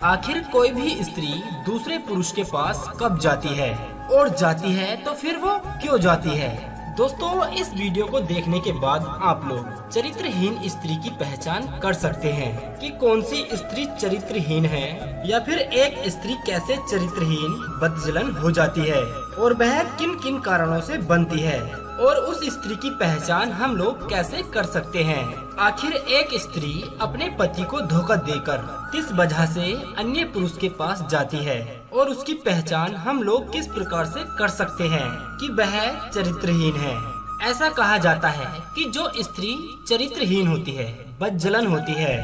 आखिर कोई भी स्त्री दूसरे पुरुष के पास कब जाती है, और जाती है तो फिर वो क्यों जाती है। दोस्तों, इस वीडियो को देखने के बाद आप लोग चरित्रहीन स्त्री की पहचान कर सकते हैं कि कौन सी स्त्री चरित्रहीन है, या फिर एक स्त्री कैसे चरित्रहीन बदजलन हो जाती है और वह किन किन कारणों से बनती है, और उस स्त्री की पहचान हम लोग कैसे कर सकते हैं। आखिर एक स्त्री अपने पति को धोखा देकर किस वजह से अन्य पुरुष के पास जाती है, और उसकी पहचान हम लोग किस प्रकार से कर सकते हैं कि वह चरित्रहीन है। ऐसा कहा जाता है कि जो स्त्री चरित्रहीन होती है, बदजलन होती है,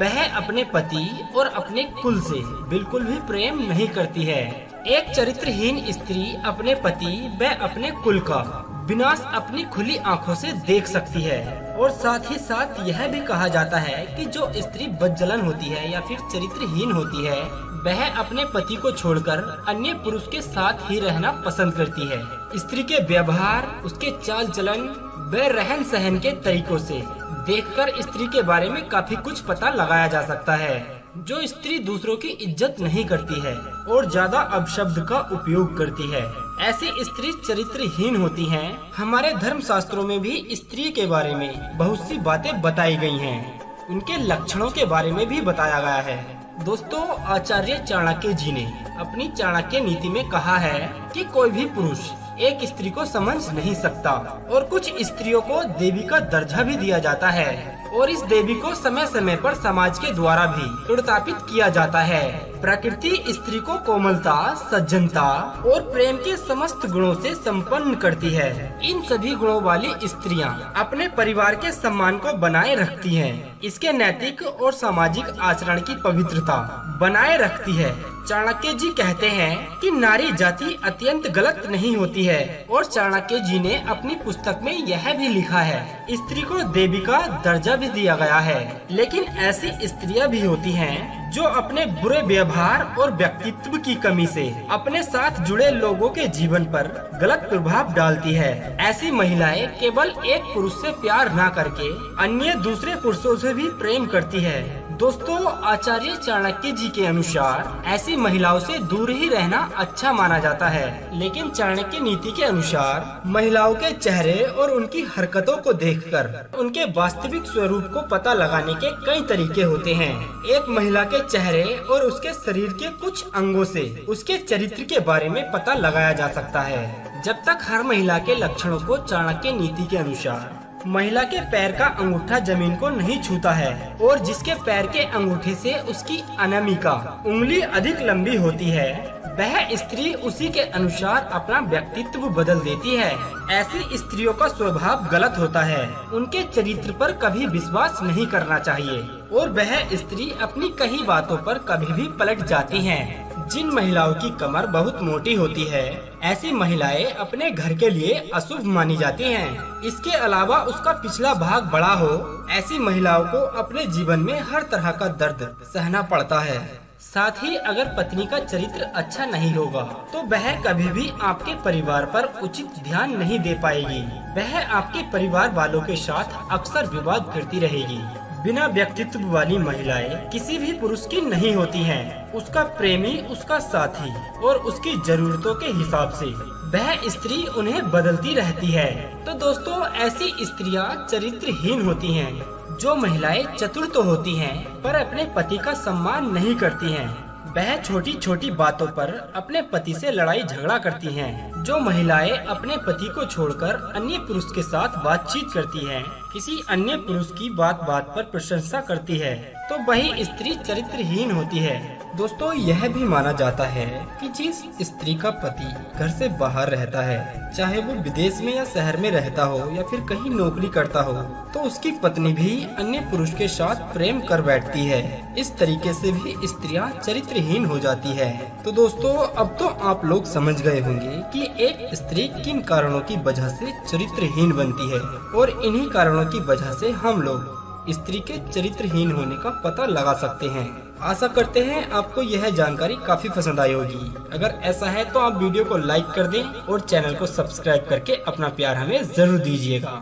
वह अपने पति और अपने कुल से बिल्कुल भी प्रेम नहीं करती है। एक चरित्रहीन स्त्री अपने पति व अपने कुल का विनाश अपनी खुली आंखों से देख सकती है। और साथ ही साथ यह भी कहा जाता है कि जो स्त्री बदजलन होती है या फिर चरित्रहीन होती है, वह अपने पति को छोड़कर अन्य पुरुष के साथ ही रहना पसंद करती है। स्त्री के व्यवहार, उसके चाल चलन व रहन सहन के तरीकों से देखकर स्त्री के बारे में काफी कुछ पता लगाया जा सकता है। जो स्त्री दूसरों की इज्जत नहीं करती है और ज्यादा अपशब्द का उपयोग करती है, ऐसी स्त्री चरित्रहीन होती हैं। हमारे धर्म शास्त्रों में भी स्त्री के बारे में बहुत सी बातें बताई गई हैं। उनके लक्षणों के बारे में भी बताया गया है। दोस्तों, आचार्य चाणक्य जी ने अपनी चाणक्य नीति में कहा है कि कोई भी पुरुष एक स्त्री को समझ नहीं सकता, और कुछ स्त्रियों को देवी का दर्जा भी दिया जाता है, और इस देवी को समय समय पर समाज के द्वारा भी प्रतापित किया जाता है। प्रकृति स्त्री को कोमलता, सज्जनता और प्रेम के समस्त गुणों से संपन्न करती है। इन सभी गुणों वाली स्त्रियां अपने परिवार के सम्मान को बनाए रखती हैं। इसके नैतिक और सामाजिक आचरण की पवित्रता बनाए रखती है। चाणक्य जी कहते हैं कि नारी जाति अत्यंत गलत नहीं होती है, और चाणक्य जी ने अपनी पुस्तक में यह भी लिखा है, स्त्री को देवी का दर्जा भी दिया गया है। लेकिन ऐसी स्त्रियां भी होती हैं जो अपने बुरे व्यवहार और व्यक्तित्व की कमी से अपने साथ जुड़े लोगों के जीवन पर गलत प्रभाव डालती है। ऐसी महिलाएं केवल एक पुरुष से प्यार न करके अन्य दूसरे पुरुषों से भी प्रेम करती है। दोस्तों, आचार्य चाणक्य जी के अनुसार ऐसी महिलाओं से दूर ही रहना अच्छा माना जाता है। लेकिन चाणक्य नीति के अनुसार महिलाओं के चेहरे और उनकी हरकतों को देखकर उनके वास्तविक स्वरूप को पता लगाने के कई तरीके होते हैं। एक महिला के चेहरे और उसके शरीर के कुछ अंगों से उसके चरित्र के बारे में पता लगाया जा सकता है। जब तक हर महिला के लक्षणों को चाणक्य नीति के अनुसार महिला के पैर का अंगूठा जमीन को नहीं छूता है, और जिसके पैर के अंगूठे से उसकी अनामिका उंगली अधिक लंबी होती है, वह स्त्री उसी के अनुसार अपना व्यक्तित्व बदल देती है। ऐसी स्त्रियों का स्वभाव गलत होता है। उनके चरित्र पर कभी विश्वास नहीं करना चाहिए, और वह स्त्री अपनी कही बातों पर कभी भी पलट जाती हैं। जिन महिलाओं की कमर बहुत मोटी होती है, ऐसी महिलाएं अपने घर के लिए अशुभ मानी जाती हैं। इसके अलावा उसका पिछला भाग बड़ा हो, ऐसी महिलाओं को अपने जीवन में हर तरह का दर्द सहना पड़ता है। साथ ही अगर पत्नी का चरित्र अच्छा नहीं होगा तो वह कभी भी आपके परिवार पर उचित ध्यान नहीं दे पाएगी। वह आपके परिवार वालों के साथ अक्सर विवाद करती रहेगी। बिना व्यक्तित्व वाली महिलाएं किसी भी पुरुष की नहीं होती हैं। उसका प्रेमी, उसका साथी और उसकी जरूरतों के हिसाब से वह स्त्री उन्हें बदलती रहती है। तो दोस्तों, ऐसी स्त्रियां चरित्रहीन होती हैं। जो महिलाएं चतुर तो होती हैं, पर अपने पति का सम्मान नहीं करती हैं। वह छोटी छोटी बातों पर अपने पति से लड़ाई झगड़ा करती हैं। जो महिलाएं अपने पति को छोड़कर अन्य पुरुष के साथ बातचीत करती हैं, किसी अन्य पुरुष की बात बात पर प्रशंसा करती है, तो वही स्त्री चरित्रहीन होती है। दोस्तों, यह भी माना जाता है कि जिस स्त्री का पति घर से बाहर रहता है, चाहे वो विदेश में या शहर में रहता हो या फिर कहीं नौकरी करता हो, तो उसकी पत्नी भी अन्य पुरुष के साथ प्रेम कर बैठती है। इस तरीके से भी स्त्रियां चरित्रहीन हो जाती है। तो दोस्तों, अब तो आप लोग समझ गए होंगे कि एक स्त्री किन कारणों की वजह से चरित्रहीन बनती है, और इन्हीं कारणों की वजह से हम लोग स्त्री के चरित्रहीन होने का पता लगा सकते हैं। आशा करते हैं आपको यह जानकारी काफी पसंद आई होगी। अगर ऐसा है तो आप वीडियो को लाइक कर दें और चैनल को सब्सक्राइब करके अपना प्यार हमें जरूर दीजिएगा।